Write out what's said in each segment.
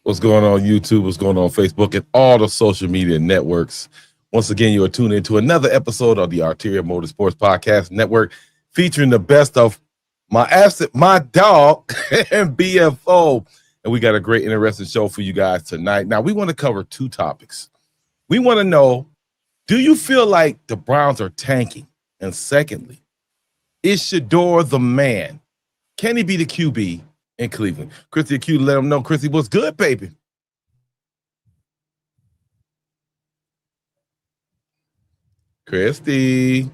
What's going on YouTube? What's going on Facebook and all the social media networks? Once again, you are tuned into another episode of the Arterial Motorsports Podcast Network, featuring the best of my asset, my dog, and BFO. And we got a great, interesting show for you guys tonight. Now, we want to cover two topics. We want to know, do you feel like the Browns are tanking? And secondly, is Shador the man? Can he be the QB in Cleveland? Chrissy Q, let him know. Chrissy, what's good, baby? Christy.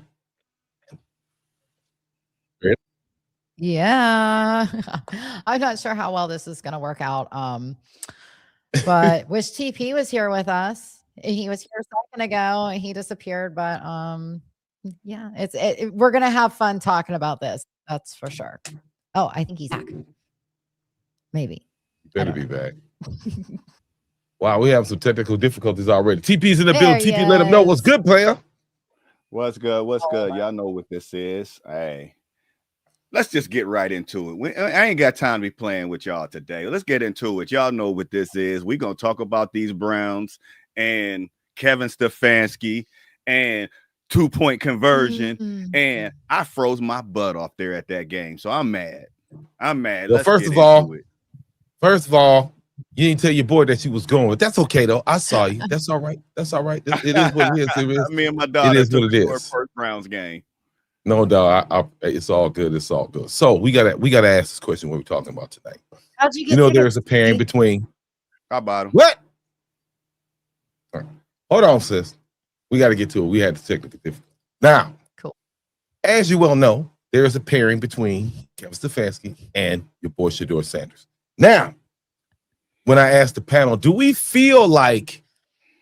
Yeah. I'm not sure how well this is going to work out. But wish TP was here with us. He was here a second ago. He disappeared, but yeah, we're going to have fun talking about this. That's for sure. Oh, I think he's back. Maybe. Better be back. Wow, we have some technical difficulties already. TP's in the building. TP, let him know what's good, player. What's good? What's good? Y'all know what this is. Hey, let's just get right into it. I ain't got time to be playing with y'all today. Let's get into it. Y'all know what this is. We're going to talk about these Browns and Kevin Stefanski and two-point conversion. Mm-hmm. And I froze my butt off there at that game. So I'm mad. Well, first of all, you didn't tell your boy that you was going, but that's okay though. I saw you. That's all right. It is what it is. Me and my daughter. It is what it is. First Browns game. No doubt. It's all good. It's all good. So we gotta ask this question. What we're talking about tonight? How'd you get? There's a pairing between. How about him? What? Right. Hold on, sis. We got to get to it. We had the technical difficulty. Now, cool. As you well know, there is a pairing between Kevin Stefanski and your boy Shador Sanders. Now, when I asked the panel, do we feel like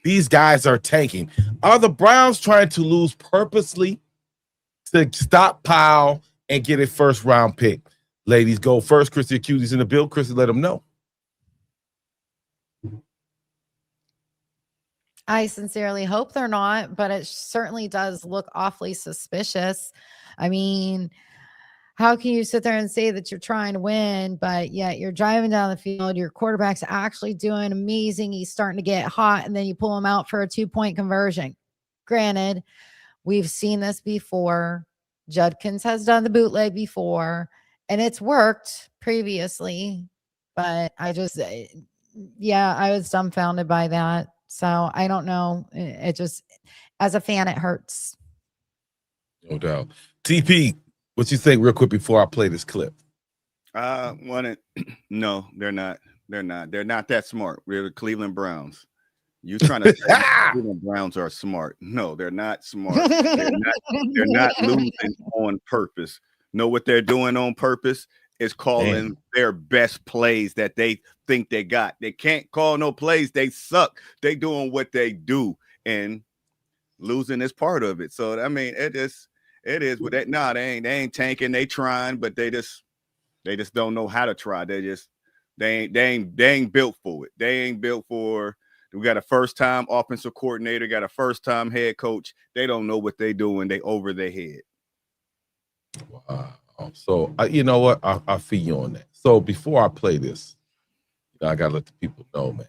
these guys are tanking? Are the Browns trying to lose purposely to stockpile and get a first-round pick? Ladies, go first. Chrissy Accuse's in the bill. Chrissy, let them know. I sincerely hope they're not, but it certainly does look awfully suspicious. I mean, how can you sit there and say that you're trying to win, but yet you're driving down the field, your quarterback's actually doing amazing, he's starting to get hot, and then you pull him out for a 2-point conversion? Granted, we've seen this before. Judkins has done the bootleg before, and it's worked previously, but I was dumbfounded by that. So I don't know. It just, as a fan, it hurts. No doubt. TP, what you think real quick before I play this clip? No, they're not. They're not that smart. We're the Cleveland Browns. You trying to say the Cleveland Browns are smart? No, they're not smart. They're not losing on purpose. Know what they're doing on purpose is calling their best plays that they think they got. They can't call no plays. They suck. They doing what they do, and losing is part of it. So I mean, it is with that. Nah, they ain't tanking. They trying, but they just don't know how to try. They ain't built for it. They ain't built for. We got a first-time offensive coordinator, got a first-time head coach. They don't know what they doing. They over their head. Wow. So you know what? I feel you on that. So before I play this, I gotta let the people know, man.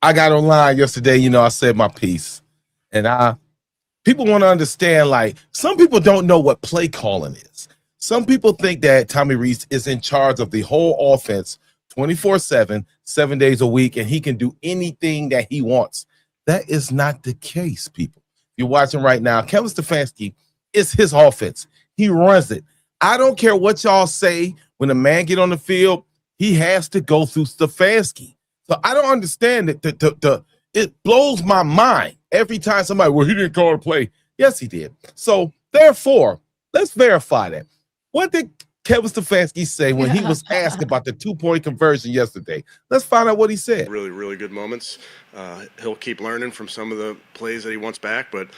I got online yesterday. I said my piece, and people want to understand. Like, some people don't know what play calling is. Some people think that Tommy Rees is in charge of the whole offense 24/7, 7 days a week, and he can do anything that he wants. That is not the case, people. You're watching right now. Kevin Stefanski is his offense. He runs it. I don't care what y'all say. When a man get on the field, he has to go through Stefanski. So I don't understand it. It blows my mind every time somebody, well, he didn't call a play. Yes, he did. So therefore, let's verify that. What did Kevin Stefanski say when he was asked about the 2-point conversion yesterday? Let's find out what he said. Really, really good moments. He'll keep learning from some of the plays that he wants back, but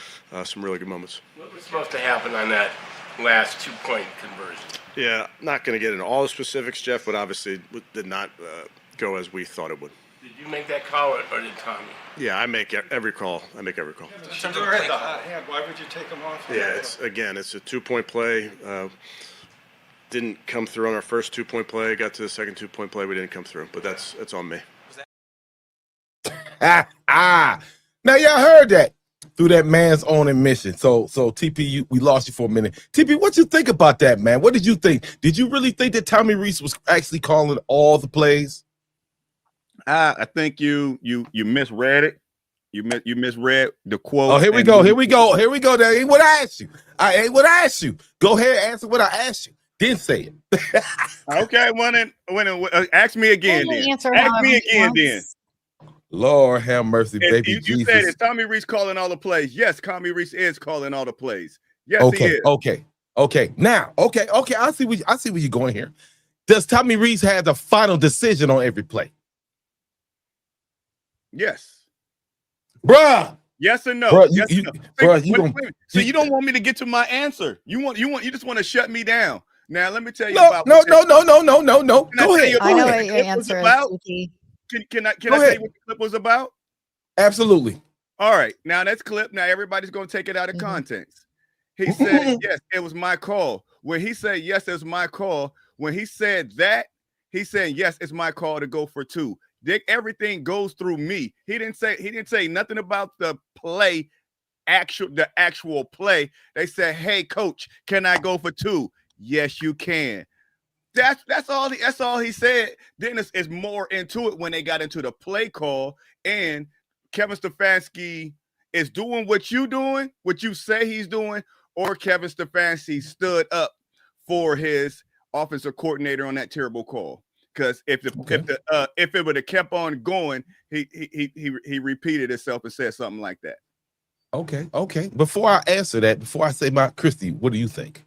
some really good moments. What was supposed to happen on that last 2-point conversion? Yeah, not going to get into all the specifics, Jeff, but obviously it did not go as we thought it would. Did you make that call or did Tommy? Yeah, I make every call. Shador had the hot hand. Why would you take him off? Yeah, it's a 2-point play. didn't come through on our first 2-point play. Got to the second 2-point play, we didn't come through. But that's on me. Now y'all heard that through that man's own admission. So TP, we lost you for a minute. TP, what you think about that, man? What did you think? Did you really think that Tommy Rees was actually calling all the plays? I think you misread it. You misread the quote. Oh, here we go. That ain't what I asked you. I ain't what I asked you. Go ahead, answer what I asked you. Didn't say it. Okay, ask me again. Then ask me again. Then Lord have mercy, baby. You Jesus. said is Tommy Rees calling all the plays? Yes, Tommy Rees is calling all the plays. Yes, okay, he is. Okay. Now, okay. I see where you're going here. Does Tommy Rees have the final decision on every play? Yes. Bruh. Yes or no? Bruh, yes you, or no. bruh, So you don't want me to get to my answer. You just want to shut me down. Now let me tell you no. about Go ahead. I know what your answer is, TP. Can I tell you what the clip was about? Absolutely. All right. Now that's clip. Now everybody's gonna take it out of context. He said, yes, it was my call. When he said yes, it was my call. When he said that, he said, yes, it's my call to go for 2. Everything goes through me. He didn't say nothing about the play, the actual play. They said, hey, coach, can I go for 2? Yes, you can. That's all he said. Then it's more into it when they got into the play call, and Kevin Stefanski is doing what you say he's doing, or Kevin Stefanski stood up for his offensive coordinator on that terrible call. Because if it would have kept on going, he repeated himself and said something like that. Okay. Before I answer that, before I say my Christy, what do you think?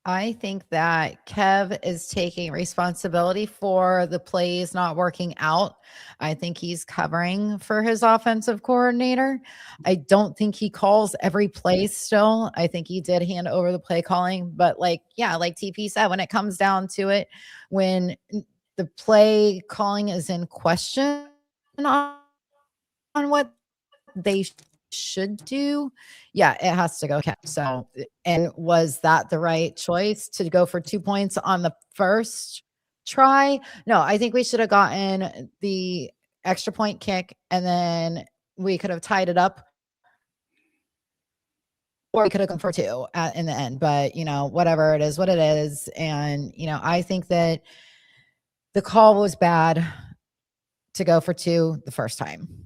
I think that Kev is taking responsibility for the plays not working out. I think he's covering for his offensive coordinator. I don't think he calls every play still. I think he did hand over the play calling, but like TP said, when it comes down to it, when the play calling is in question on what they should do, it has to go Kev. So, and was that the right choice to go for 2 points on the first try? No, I think we should have gotten the extra point kick, and then we could have tied it up, or we could have gone for 2 in the end. But whatever, it is what it is. And I think that the call was bad to go for 2 the first time.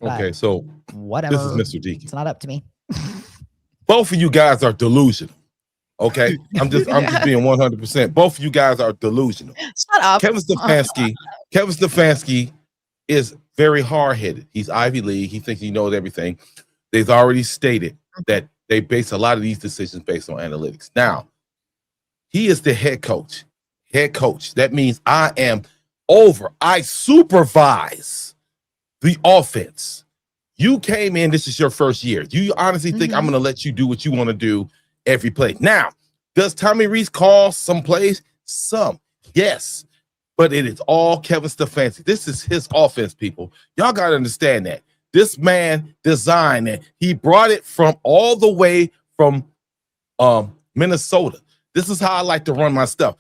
Okay, so whatever. This is Mr. Deacon. It's not up to me. Both of you guys are delusional. Okay, I'm just being 100%. Both of you guys are delusional. Shut up. Kevin Stefanski is very hard-headed. He's Ivy League. He thinks he knows everything. They've already stated that they base a lot of these decisions based on analytics. Now, he is the head coach. That means I supervise the offense. You came in, this is your first year. Do you honestly think I'm going to let you do what you want to do every play? Now, does Tommy Rees call some plays? Some, yes. But it is all Kevin Stefanski. This is his offense, people. Y'all got to understand that. This man designed it. He brought it from all the way from Minnesota. This is how I like to run my stuff.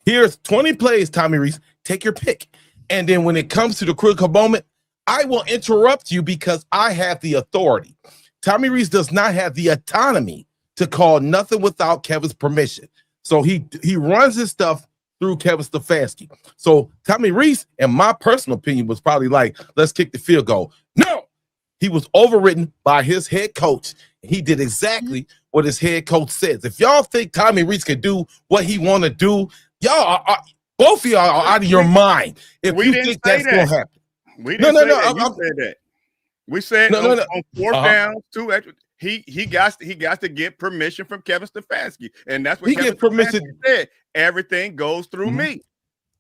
Here's 20 plays, Tommy Rees. Take your pick. And then when it comes to the critical moment, I will interrupt you because I have the authority. Tommy Rees does not have the autonomy to call nothing without Kevin's permission. So he runs his stuff through Kevin Stefanski. So Tommy Rees, in my personal opinion, was probably like, let's kick the field goal. No, he was overridden by his head coach. He did exactly what his head coach says. If y'all think Tommy Rees can do what he want to do, y'all are both of y'all are out of your mind. If you think that's going to happen. We didn't say that. You said that. We said on 4th down, 2 extra. He got to get permission from Kevin Stefanski, and that's what Kevin Stefanski said. Everything goes through me.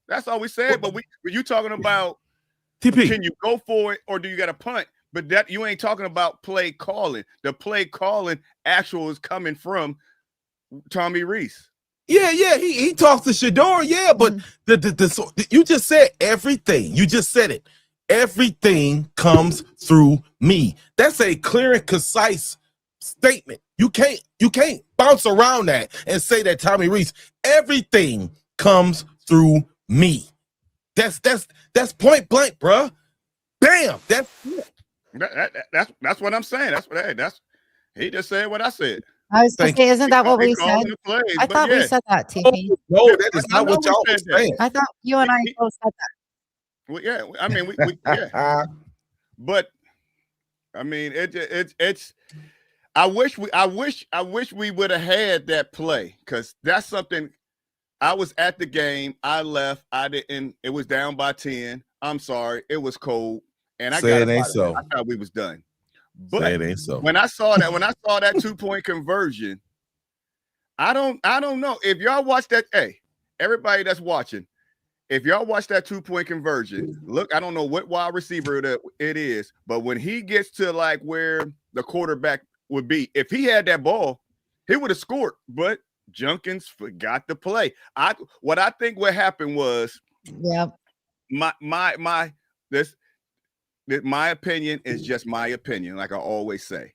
That's all we said. But you talking about TP? Can you go for it, or do you got to punt? But that you ain't talking about play calling. The play calling actual is coming from Tommy Rees. Yeah, he talks to Shador. Yeah, but you just said everything. You just said it. Everything comes through me. That's a clear and concise statement. You can't bounce around that and say that Tommy Rees, everything comes through me. That's point blank, bruh. Bam. That's what I'm saying. That's he just said what I said. I was going to say, isn't that what we said? Plays, I thought we said that, TP. No, that is not what y'all were saying. I thought you and I both said that. Well, yeah, I mean, we yeah. But I mean, it's. I wish we would have had that play, because that's something. I was at the game. I left. I didn't. It was down by 10. I'm sorry. It was cold, and I got it ain't so. I thought we was done. But it ain't so. When I saw that 2-point conversion, I don't know if y'all watch that. Hey, everybody that's watching, if y'all watch that 2-point conversion, look, I don't know what wide receiver it is, but when he gets to like where the quarterback would be, if he had that ball, he would have scored. But Jenkins forgot to play. What I think what happened was, my opinion is just my opinion, like I always say.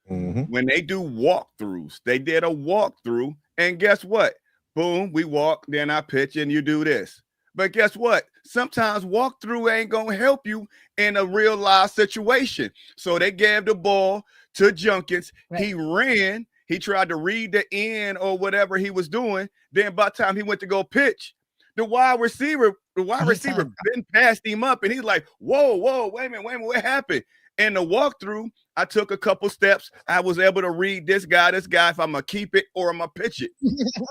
When they do walkthroughs, they did a walkthrough, and guess what? Boom, we walk, then I pitch, and you do this. But guess what? Sometimes walkthrough ain't gonna help you in a real live situation. So they gave the ball to Jenkins. Right. He ran. He tried to read the end or whatever he was doing. Then by the time he went to go pitch, the wide receiver been passed him up, and he's like, whoa, wait a minute, what happened? In the walkthrough, I took a couple steps. I was able to read this guy, if I'm going to keep it or I'm going to pitch it.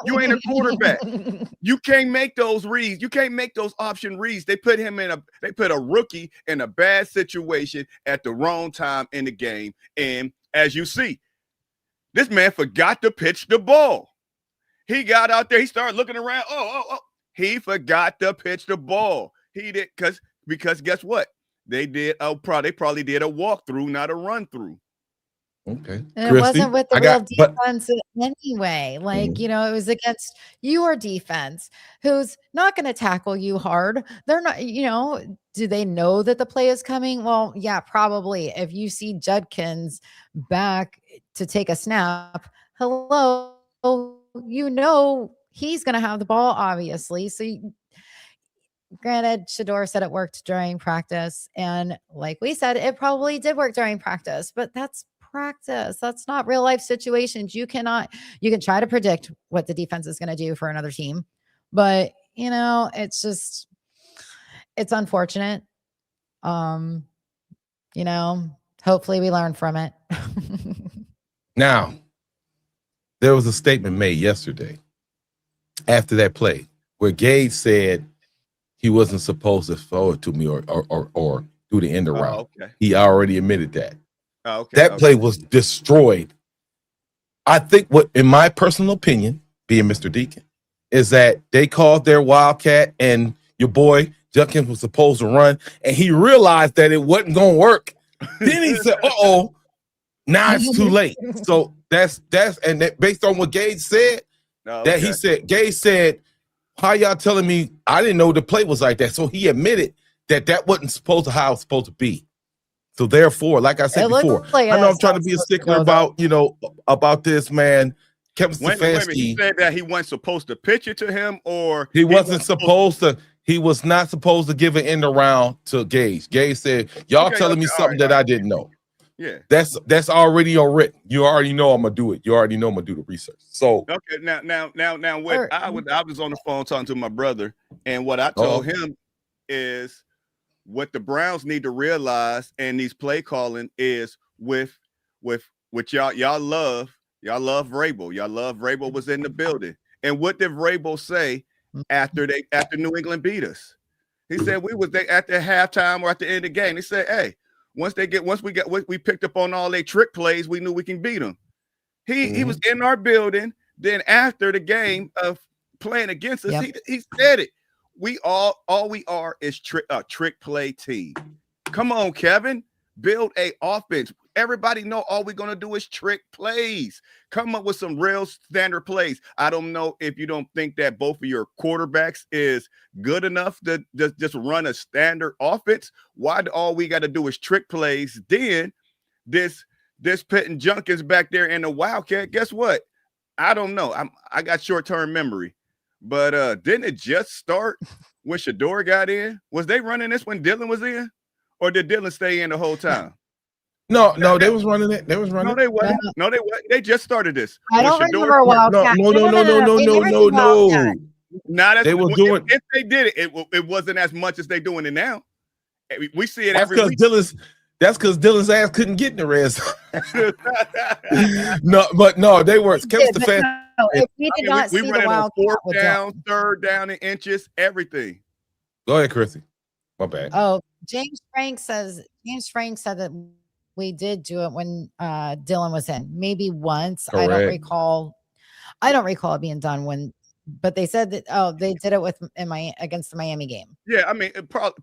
You ain't a quarterback. You can't make those reads. You can't make those option reads. They put a rookie in a bad situation at the wrong time in the game. And as you see, this man forgot to pitch the ball. He got out there. He started looking around. Oh. He forgot to pitch the ball. He did because guess what? They probably did a walkthrough, not a run through. Okay. And Christy, it wasn't with the real defense anyway. Like, it was against your defense, who's not going to tackle you hard. They're not, do they know that the play is coming? Well, yeah, probably. If you see Judkins back to take a snap, hello, he's going to have the ball, obviously. So granted, Shador said it worked during practice. And like we said, it probably did work during practice, but that's practice. That's not real life situations. You can try to predict what the defense is going to do for another team, but it's unfortunate. Hopefully we learn from it. Now, there was a statement made yesterday after that play where Gage said he wasn't supposed to throw it to me or do the end around. Okay. He already admitted that. That play was destroyed. I think in my personal opinion, being Mr. Deacon, is that they called their Wildcat and your boy Jenkins was supposed to run, and he realized that it wasn't going to work. Then he said, uh-oh, now it's too late. So that's based on what Gage said, Gage said, how y'all telling me I didn't know the play was like that? So he admitted that wasn't supposed to how it was supposed to be. So therefore, like I said before, I know I'm trying to be a stickler about this, man. Kevin Stefanski. He said that he wasn't supposed to pitch it to him, or he wasn't supposed to. He was not supposed to give an end around to Gage. Gage said, y'all telling me something that I didn't know. Yeah, that's already on written. You already know I'm gonna do it. You already know I'm gonna do the research. So okay, now what I was on the phone talking to my brother, and what I told him is what the Browns need to realize, and these play calling is with y'all love Vrabel. Y'all love Vrabel was in the building, and what did Vrabel say after New England beat us? He said we was there at the halftime or at the end of the game. He said, hey. Once we picked up on all their trick plays, we knew we can beat them. He was in our building. Then after the game of playing against us, he said it. We all we are is a trick play team. Come on, Kevin, build a offense. Everybody know all we're gonna do is trick plays. Come up with some real standard plays. I don't know if you don't think that both of your quarterbacks is good enough to just run a standard offense. Why do all we got to do is trick plays? Then this Pitt and Jenkins back there in the Wildcat. Guess what? I don't know. I got short-term memory, but didn't it just start when Shador got in? Was they running this when Dylan was in, or did Dylan stay in the whole time? No, they was running it. They was running. No, they wasn't. No, they wasn't. They just started this. I When don't Shador remember started- Wildcat. No. They never did Wildcat. Not as They were if- doing- If they did it, it wasn't as much as they doing it now. We see it That's every because week. Dylan's ass couldn't get in the red zone. No, they were. Kevin But Stefanski. no, if we did not we see the running on Wildcat fourth with down, Dylan. third down in inches, everything. Go ahead, Chrissy. My bad. Oh, James Frank said that we did do it when Dylan was in. Maybe once. Correct. I don't recall it being done when, but they said that they did it against the Miami game. Yeah, I mean,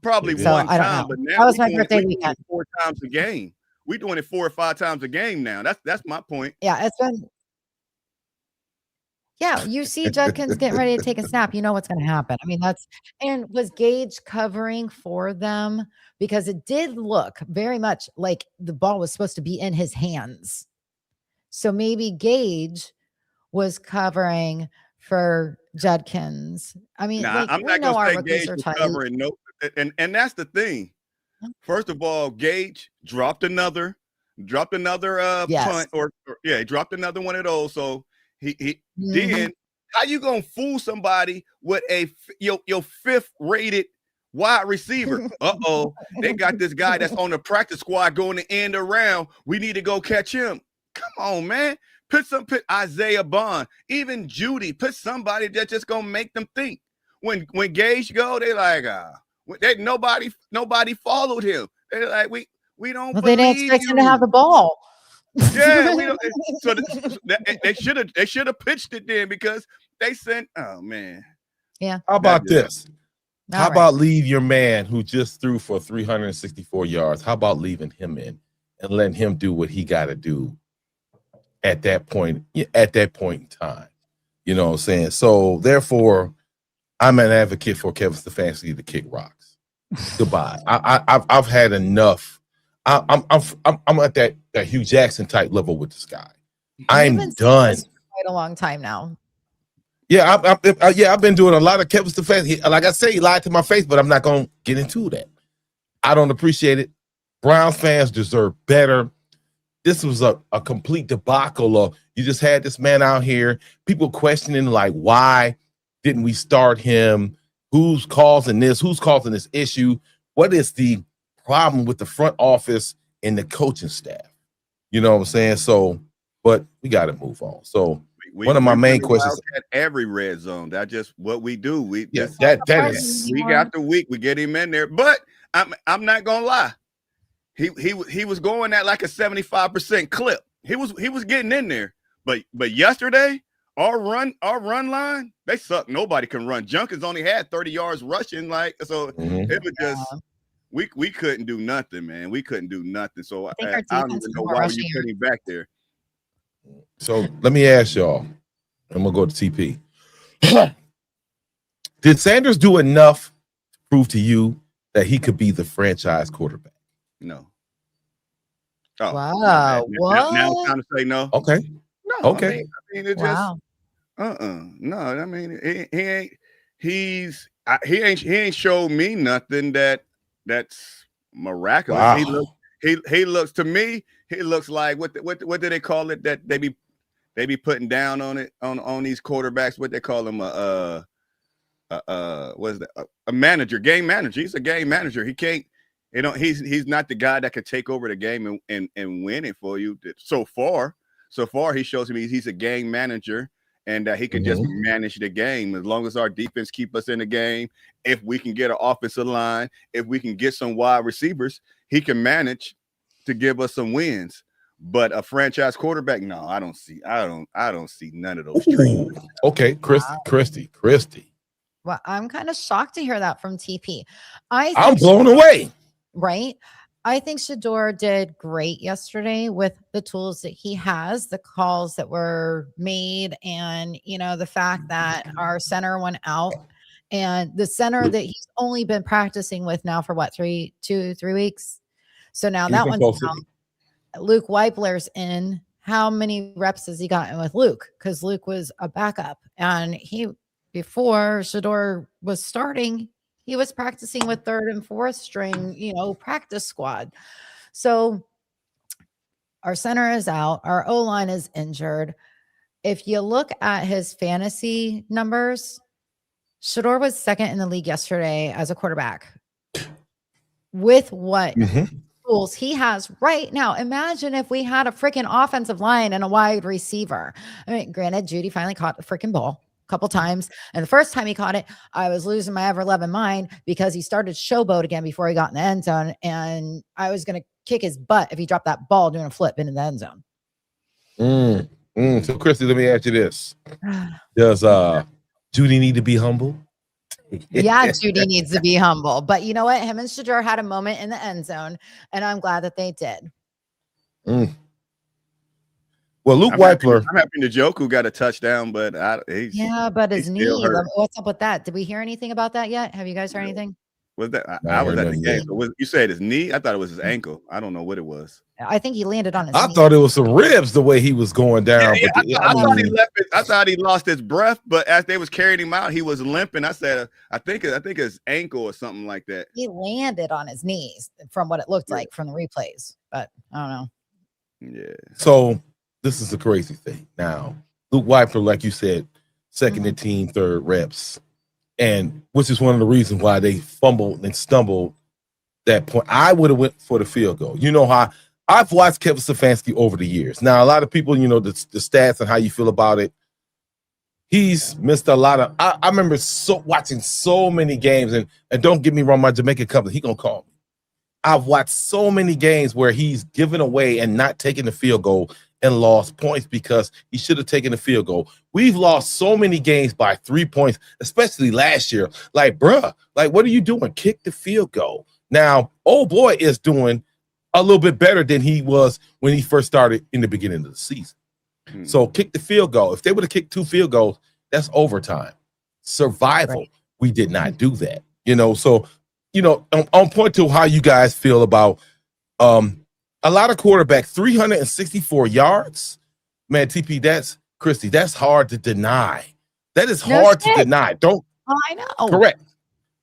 probably So, one I don't time, know. but now That was we my doing it- birthday we doing it weekend. 4 times a game. We're doing it 4 or 5 times a game now. That's my point. Yeah, it's been. Yeah, you see Judkins getting ready to take a snap. You know what's going to happen. I mean, and was Gage covering for them? Because it did look very much like the ball was supposed to be in his hands. So maybe Gage was covering for Judkins. I mean, Nah, I'm we not know gonna our say rookies Gage are was tight. covering no, and that's the thing. First of all, Gage dropped another Yes. punt, or he dropped another one of those. So he Mhm. then how you gonna fool somebody with your 5th rated wide receiver? They got this guy that's on the practice squad going to end around. We need to go catch him. Come on, man. Put Isaiah Bond, even Judy. Put somebody that just gonna make them think. When Gage go, they like nobody followed him. They're like we don't. Well, they didn't believe expect you. him to have the ball. Yeah, we don't. So they should have pitched it then, because they sent. Oh man. Yeah. How about this? All How right. about leave your man who just threw for 364 yards? How about leaving him in and letting him do what he got to do at that point in time? You know what I'm saying? So therefore, I'm an advocate for Kevin Stefanski to kick rocks. Goodbye. I've had enough. I'm at that Hugh Jackson type level with this guy. I'm You've been saying done. this for quite a long time now. Yeah, I've been doing a lot of Kevin Stefanski. Like I say, he lied to my face, but I'm not going to get into that. I don't appreciate it. Browns fans deserve better. This was a complete debacle of, you just had this man out here, people questioning, like, why didn't we start him? Who's causing this? Who's causing this issue? What is the problem with the front office and the coaching staff? You know what I'm saying? So, but we got to move on. So, one of my main questions at every red zone. That's just what we do. that is Week after week we get him in there. But I'm not gonna lie. He was going at like a 75% clip. He was getting in there. But yesterday, our run line, they suck. Nobody can run. Junkins only had 30 yards rushing. It was just we couldn't do nothing, man. We couldn't do nothing. So I don't even know why you put him back there. So let me ask y'all. I'm gonna go to TP. Did Sanders do enough to prove to you that he could be the franchise quarterback? No. Oh, Wow. What? Now it's time to say no. Okay. No. Okay. I mean it Wow. just no. I mean he ain't showed me nothing that's miraculous. Wow. He looks to me. He looks like what do they call it that they be putting down on it on these quarterbacks? What they call him what is that? A manager, game manager. He's a game manager. He can't. He's not the guy that could take over the game and win it for you. So far, he shows me he's a game manager and that he can just manage the game as long as our defense keep us in the game. If we can get an offensive line, if we can get some wide receivers, he can manage to give us some wins. But a franchise quarterback, no, I don't see none of those traits. Okay, Christy. Well, I'm kind of shocked to hear that from TP. I'm blown away. Right? I think Shador did great yesterday with the tools that he has, the calls that were made, and the fact that our center went out, and the center that he's only been practicing with now for what, 2-3 weeks. So now that one's out. Luke Weipler's in how many reps has he gotten with Luke? Because Luke was a backup, and before Shador was starting, he was practicing with third and fourth string, practice squad. So our center is out, our O-line is injured. If you look at his fantasy numbers, Shador was second in the league yesterday as a quarterback. With what tools he has right now. Imagine if we had a freaking offensive line and a wide receiver. I mean, granted, Judy finally caught the freaking ball a couple times. And the first time he caught it, I was losing my ever-loving mind because he started showboat again before he got in the end zone. And I was going to kick his butt if he dropped that ball doing a flip into the end zone. So, Christy, let me ask you this. Does Judy need to be humble? Yeah, Judy needs to be humble. But you know what? Him and Shador had a moment in the end zone, and I'm glad that they did. Well, Luke Weipler. I'm happy Njoku got a touchdown, but but his knee. What's up with that? Did we hear anything about that yet? Have you guys heard anything? Was that I was at the game? So you said his knee? I thought it was his ankle. I don't know what it was. I think he landed on his knee. I thought it was some ribs the way he was going down. I thought he lost his breath, but as they was carrying him out, he was limping. I said, I think his ankle or something like that. He landed on his knees from what it looked like from the replays, but I don't know. Yeah. So this is the crazy thing. Now, Luke Weipler, like you said, second and team, third reps. And which is one of the reasons why they fumbled and stumbled that point. I would have went for the field goal. You know how I've watched Kevin Stefanski over the years. Now, a lot of people, the stats and how you feel about it. He's missed a lot of. I remember watching so many games, and don't get me wrong, my Jamaican cousin, he gonna call me. I've watched so many games where he's given away and not taking the field goal and lost points because he should have taken the field goal. We've lost so many games by 3 points, especially last year. Like, bruh, what are you doing? Kick the field goal. Now, old boy is doing a little bit better than he was when he first started in the beginning of the season. So kick the field goal. If they would have kicked 2 field goals, that's overtime. Survival. Right. We did not do that. So, on point to how you guys feel about a lot of quarterbacks, 364 yards. Man, TP, that's hard to deny. That is hard to deny. I know. Correct.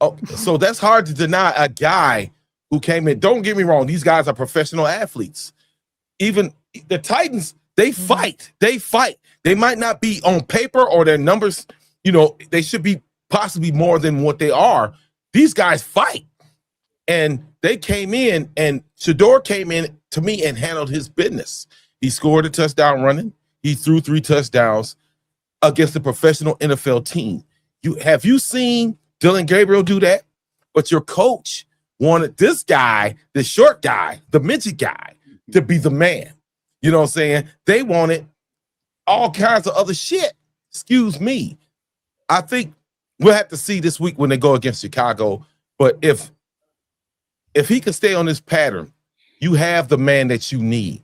Oh, so that's hard to deny a guy who came in. Don't get me wrong. These guys are professional athletes. Even the Titans, they fight. They fight. They might not be on paper or their numbers, they should be possibly more than what they are. These guys fight. And they came in, and Shador came in to me and handled his business. He scored a touchdown running. He threw 3 touchdowns against a professional NFL team. Have you seen Dylan Gabriel do that? But your coach wanted this guy, the short guy, the midget guy, to be the man. You know what I'm saying? They wanted all kinds of other shit. Excuse me. I think we'll have to see this week when they go against Chicago. But if he can stay on this pattern, you have the man that you need.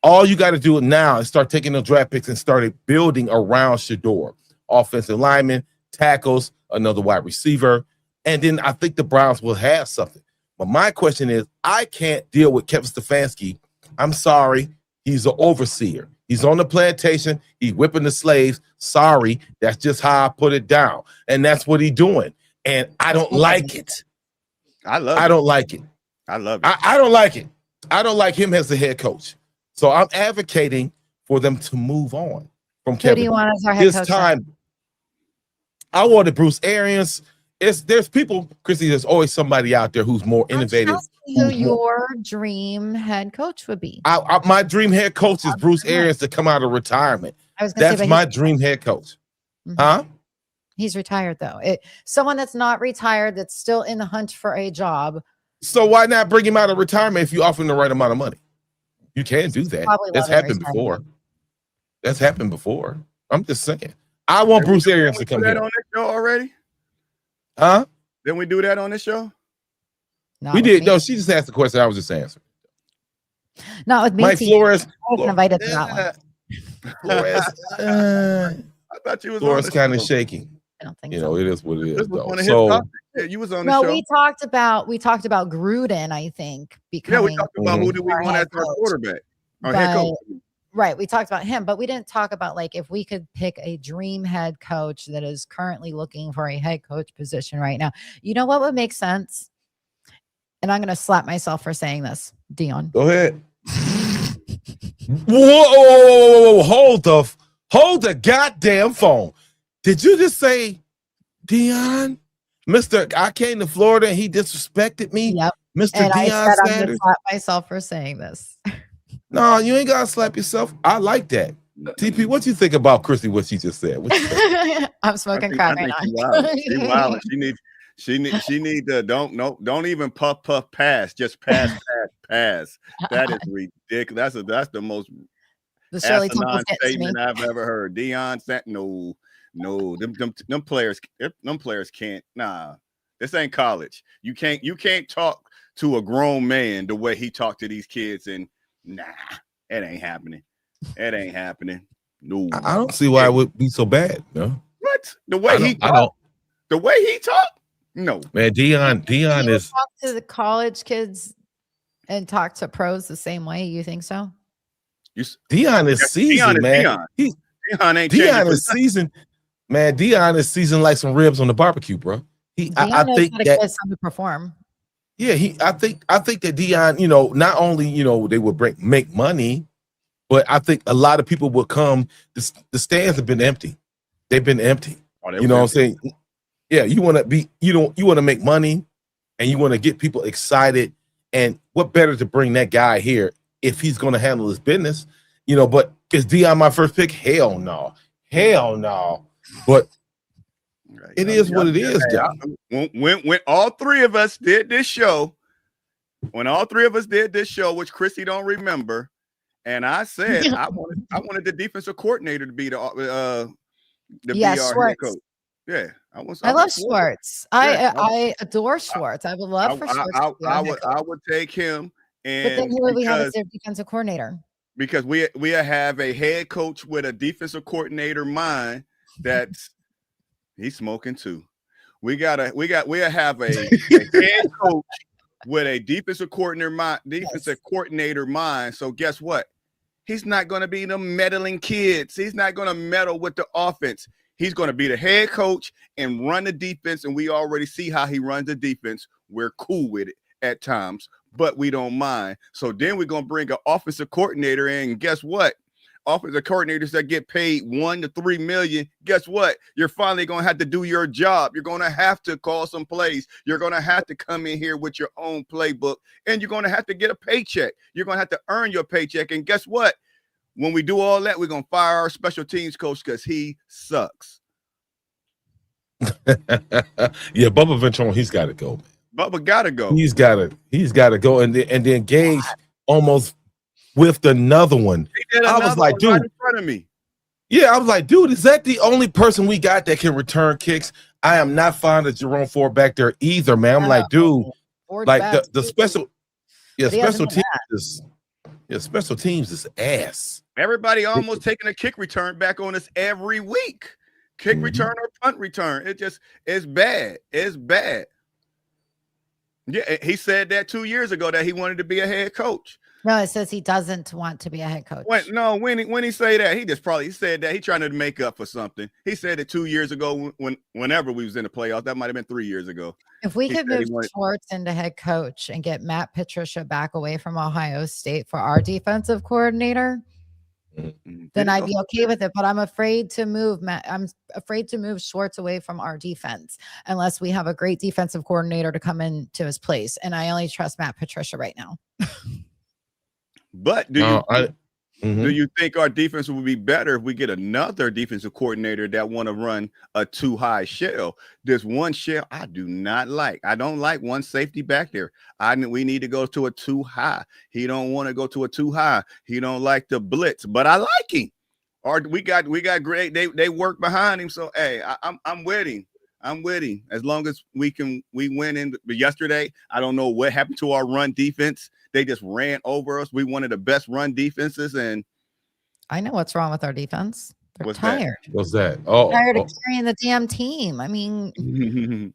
All you got to do now is start taking the draft picks and start building around Shador. Offensive lineman, tackles, another wide receiver. And then I think the Browns will have something. But my question is, I can't deal with Kevin Stefanski. I'm sorry. He's an overseer. He's on the plantation. He's whipping the slaves. Sorry. That's just how I put it down. And that's what he's doing. And I don't like it. I don't like it. I love it. I don't like it. I don't like him as the head coach. So I'm advocating for them to move on from Kevin. Who do you want as our head coach? Time, I wanted Bruce Arians. There's people, Chrissy, there's always somebody out there who's more innovative. Who your dream head coach would be? My dream head coach is Bruce Arians to come out of retirement. That's my dream head coach. Huh? He's retired, though. Someone that's not retired, that's still in the hunt for a job. So why not bring him out of retirement if you offer him the right amount of money? You can do that. That's happened before. That's happened before. I'm just saying. I want Bruce Arians to come here. On this show already? Huh? Didn't we do that on this show? We did. No, she just asked the question. I was just answering. Not with me. Mike Flores. I wasn't invited to that one. Flores. I thought you was Flores kind of shaking. I don't think so. It is what it is. Though. So you was on the show. No, we talked about Gruden, I think. We talked about who do we want as our quarterback, our head coach. Right. We talked about him, but we didn't talk about like if we could pick a dream head coach that is currently looking for a head coach position right now. You know what would make sense? And I'm going to slap myself for saying this, Dion. Go ahead. Whoa, hold the goddamn phone. Did you just say, Dion? Mr. I came to Florida and he disrespected me? Yep. Mr. And I Dion said I'm going to Sanders? slap myself for saying this. No, you ain't got to slap yourself. I like that. TP, what you think about Chrissy, what she just said? What you think? I'm smoking crack right now. She wilding. She need to don't even puff pass. Just pass. That is ridiculous. That's the most The Shirley Temple's asinine getting to me. statement I've ever heard. Dion said no. Them players can't. Nah, this ain't college. You can't talk to a grown man the way he talked to these kids, and nah, it ain't happening. It ain't happening. No, I don't see why it would be so bad. No, what the way he talked? The way he talked? No, man. Dion is talk to the college kids and talk to pros the same way. You think so? Dion is seasoned, man. Dion is seasoned, man. Dion is seasoned like some ribs on the barbecue, bro. I think that to perform. Yeah, I think that Dion, not only they would make money, but I think a lot of people will come. The stands have been empty. They've been empty. You know what I'm saying? Yeah, you want to make money, and you want to get people excited. And what better to bring that guy here if he's going to handle his business? But is Dion my first pick? Hell no. But it is what it is, John. When all three of us did this show, which Chrissy don't remember, and I said I wanted the defensive coordinator to be the be our head coach. Yeah, I love Schwartz. I adore Schwartz. I would love for Schwartz. I would take him, but then who would we have as their defensive coordinator? Because we have a head coach with a defensive coordinator mind that's he's smoking too. We have a head coach with a defensive coordinator mind. So guess what? He's not going to be the meddling kids. He's not going to meddle with the offense. He's going to be the head coach and run the defense. And we already see how he runs the defense. We're cool with it at times, but we don't mind. So then we're going to bring an offensive coordinator in. And guess what? Offensive coordinators that get paid $1 to $3 million. Guess what? You're finally going to have to do your job. You're going to have to call some plays. You're going to have to come in here with your own playbook, and you're going to have to get a paycheck. You're going to have to earn your paycheck. And guess what? When we do all that, we're going to fire our special teams coach because he sucks. Yeah, Bubba Ventrone, he's got to go, man. Bubba got to go. He's got to go, and then Gage almost whiffed another one. I was like, dude, right in front of me. Yeah, I was like, dude, is that the only person we got that can return kicks? I am not fond of Jerome Ford back there either, man. I'm like, dude, like the special teams is ass. Everybody almost taking a kick return back on us every week. Kick return or punt return. It's bad. It's bad. Yeah, he said that 2 years ago that he wanted to be a head coach. No, it says he doesn't want to be a head coach. When he say that, he said that he trying to make up for something. He said it 2 years ago whenever we was in the playoffs. That might have been 3 years ago. If we could move Schwartz into head coach and get Matt Patricia back away from Ohio State for our defensive coordinator, then I'd be okay with it. But I'm afraid to move Schwartz away from our defense unless we have a great defensive coordinator to come into his place. And I only trust Matt Patricia right now. But do you think our defense would be better if we get another defensive coordinator that want to run a too high shell? This one shell I do not like. I don't like one safety back there. We need to go to a too high. He don't want to go to a too high. He don't like the blitz, but I like him. Or we got great. They work behind him. So hey, I'm with him. I'm with him as long as we win. But yesterday, I don't know what happened to our run defense. They just ran over us. We one of the best run defenses, and I know what's wrong with our defense. They're tired. What's that? Oh, tired of carrying the damn team. I mean,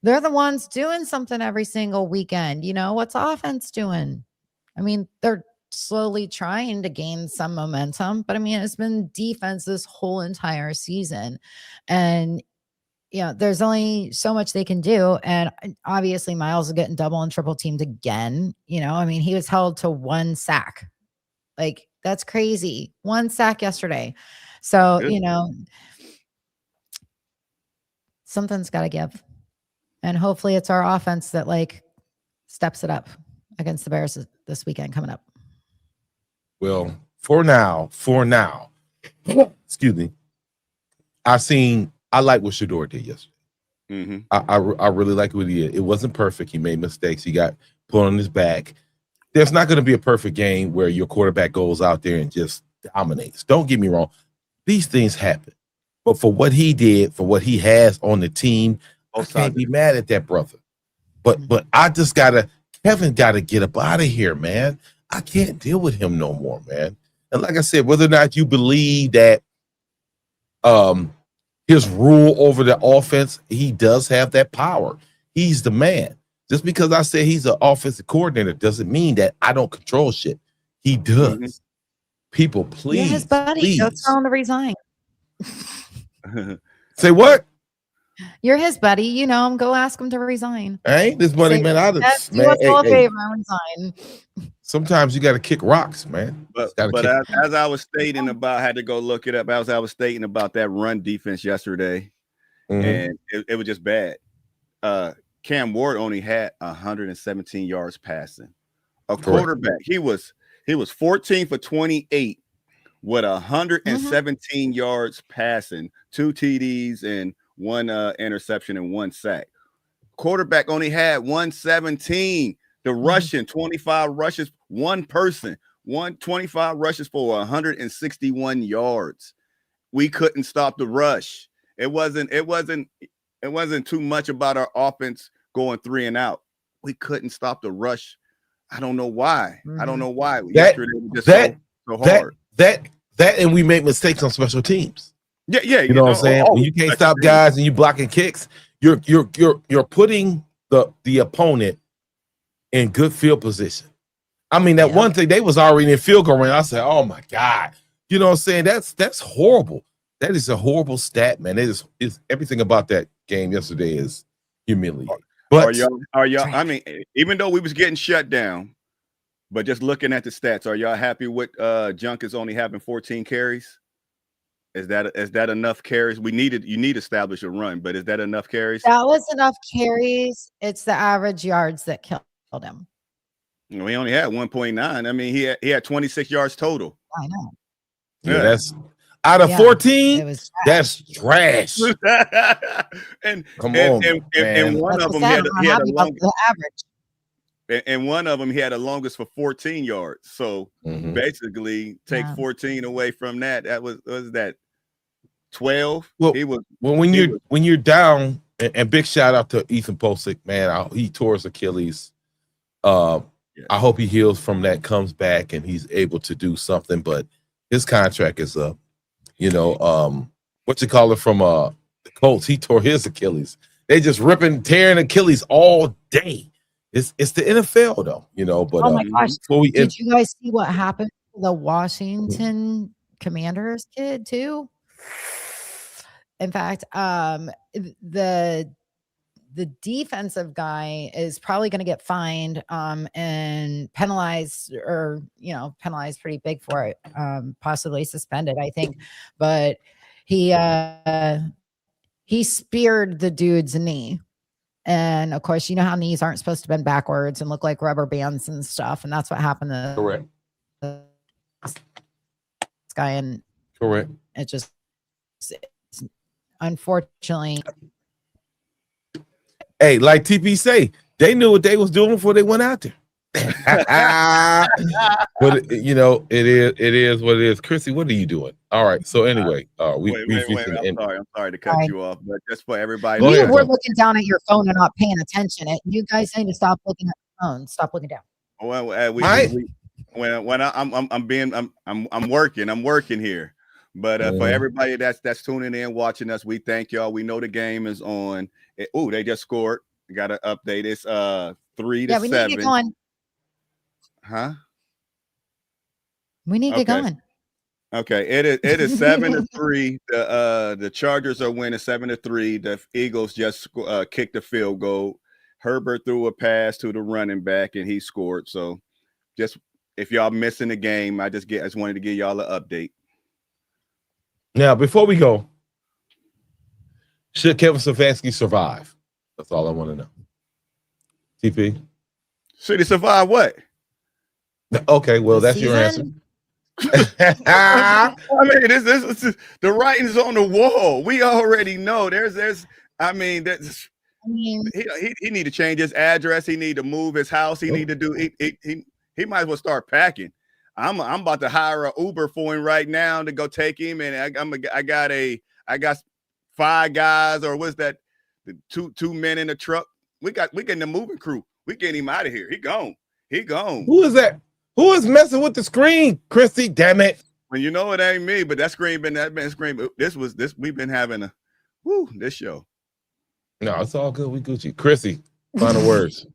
they're the ones doing something every single weekend. What's offense doing? I mean, they're slowly trying to gain some momentum. But I mean, it's been defense this whole entire season. And there's only so much they can do. And obviously, Miles is getting double and triple teamed again. I mean, he was held to 1 sack. Like, that's crazy. 1 sack yesterday. So, something's got to give. And hopefully it's our offense that steps it up against the Bears this weekend coming up. Well, for now, excuse me, I like what Shador did yesterday. Mm-hmm. I really like what he did. It wasn't perfect. He made mistakes. He got put on his back. There's not going to be a perfect game where your quarterback goes out there and just dominates. Don't get me wrong. These things happen. But for what he did, for what he has on the team, I can't be mad at that brother. But I just Kevin got to get up out of here, man. I can't deal with him no more, man. And like I said, whether or not you believe that his rule over the offense, he does have that power. He's the man. Just because I say he's an offensive coordinator doesn't mean that I don't control shit. He does. Mm-hmm. People, please. You're his buddy. Please. Go tell him to resign. Say what? You're his buddy. You know him. Go ask him to resign. I ain't this buddy, man. Do us all a favor and resign. Sometimes you got to kick rocks, man. But as I was stating about, I had to go look it up. As I was stating about that run defense yesterday, and it was just bad. Cam Ward only had 117 yards passing. A quarterback, he was 14 for 28 with 117 yards passing, 2 TDs and 1 interception and 1 sack. Quarterback only had 117. The rushing 25 rushes, one person, 125 rushes for 161 yards. We couldn't stop the rush. It wasn't too much about our offense going 3 and out. We couldn't stop the rush. I don't know why. I don't know why. Yesterday was just so hard. That and we make mistakes on special teams. Yeah. You know what I'm saying? When you can't stop guys and you blocking kicks, you're putting the opponent in good field position. I mean, that one thing, they was already in field goal range. I said, oh my God. You know what I'm saying? That's horrible. That is a horrible stat, man. It's everything about that game yesterday is humiliating. But are y'all I mean, even though we was getting shut down, but just looking at the stats, are y'all happy with Junkins only having 14 carries? Is that enough carries? You need to establish a run, but is that enough carries? That was enough carries. It's the average yards that killed him. He only had 1.9. I mean, he had 26 yards total. I know. Yeah, that's out of 14. It was trash. That's trash. and come on, and one of them he had a longest, the average. And one of them he had the longest for 14 yards. So basically, take 14 away from that. That was that 12. Well, when you're down, and big shout out to Ethan Posick, man. He tore his Achilles. I hope he heals from that, comes back, and he's able to do something. But his contract is up. You know, what you call it from the Colts? He tore his Achilles. They just tearing Achilles all day. It's the NFL though, you know. But oh my gosh, did you guys see what happened to the Washington Commanders kid too? In fact, the defensive guy is probably going to get fined and penalized, or penalized pretty big for it, possibly suspended, I think. But he speared the dude's knee. And of course, you know how knees aren't supposed to bend backwards and look like rubber bands and stuff. And that's what happened to this guy. And correct. It just, unfortunately. Hey, like TP say, they knew what they was doing before they went out there. But it is what it is. Chrissy, what are you doing? All right. So anyway, I'm sorry to cut you off, but just for everybody, we're looking down at your phone and not paying attention. You guys need to stop looking at your phone. Stop looking down. I'm working here. But for everybody that's tuning in, watching us, we thank y'all. We know the game is on. They just scored. We got to update. It's 3-7. Yeah, we need to get going. Huh? We need to get Okay. going. Okay, it is 7-3. The Chargers are winning 7-3. The Eagles just kicked a field goal. Herbert threw a pass to the running back and he scored. So, just if y'all missing the game, I just wanted to give y'all an update. Now, before we go, should Kevin Stefanski survive? That's all I want to know. TP. Should he survive what? Okay, well, The that's your answer. season? I mean, this the writing's on the wall. We already know. I mean, he need to change his address. He need to move his house. He need to do. He might as well start packing. I'm about to hire an Uber for him right now to go take him. And I got 5 guys, or what's that? The two men in the truck. We getting the moving crew. We getting him out of here. He gone. Who is that? Who is messing with the screen, Chrissy? Damn it! Well, you know it ain't me, but that screen screen. We've been having this show. No, it's all good. We Gucci. Chrissy, final words.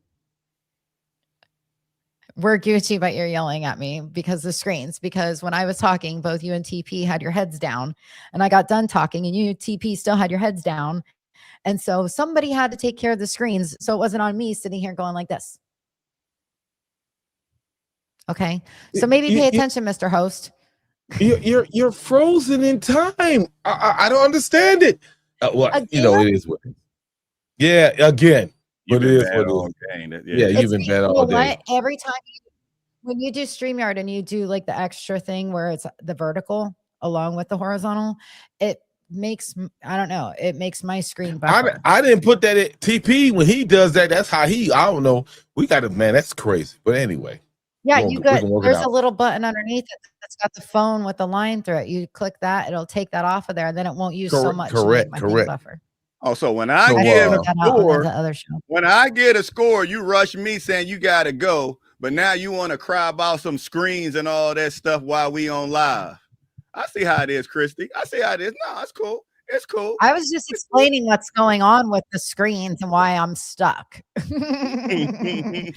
We're Gucci, but you're yelling at me because the screens. Because when I was talking, both you and TP had your heads down, and I got done talking, and you TP still had your heads down, and so somebody had to take care of the screens, so it wasn't on me sitting here going like this. Okay, so maybe pay attention, Mr. Host. You're frozen in time. I don't understand it. Well, it is what it is. Yeah, again. But it is what it is. Yeah, you've been bad all day. Every time when you do StreamYard and you do like the extra thing where it's the vertical along with the horizontal, it makes, I don't know, it makes my screen buffer. I didn't put that at TP when he does that. That's how I don't know. We got to, man, that's crazy. But anyway. Yeah, there's a little button underneath it that's got the phone with the line through it. You click that, it'll take that off of there, and then it won't use so much. Correct. Buffer. Oh, so when I get a score, you rush me saying you gotta go, but now you want to cry about some screens and all that stuff while we on live. I see how it is, Christy. I see how it is. No, it's cool. It's cool. I was just explaining what's going on with the screens and why I'm stuck. Okay,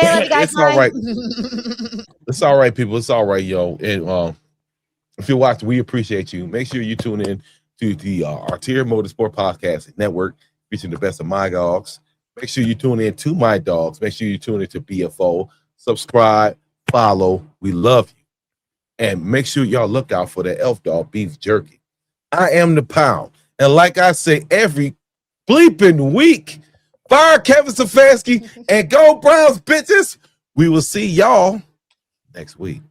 love you guys. It's all right. It's all right, people. It's all right, yo. And if you watch, we appreciate you. Make sure you tune in to the Arterial Motorsport Podcast Network, featuring the best of my dogs. Make sure you tune in to my dogs. Make sure you tune in to BFO. Subscribe, follow. We love you. And make sure y'all look out for the Elf Dog beef jerky. I am the pound. And like I say every bleeping week, fire Kevin Stefanski and go Browns, bitches. We will see y'all next week.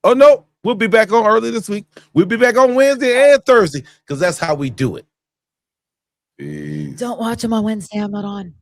Oh, no. We'll be back on early this week. We'll be back on Wednesday and Thursday because that's how we do it. Peace. Don't watch them on Wednesday. I'm not on.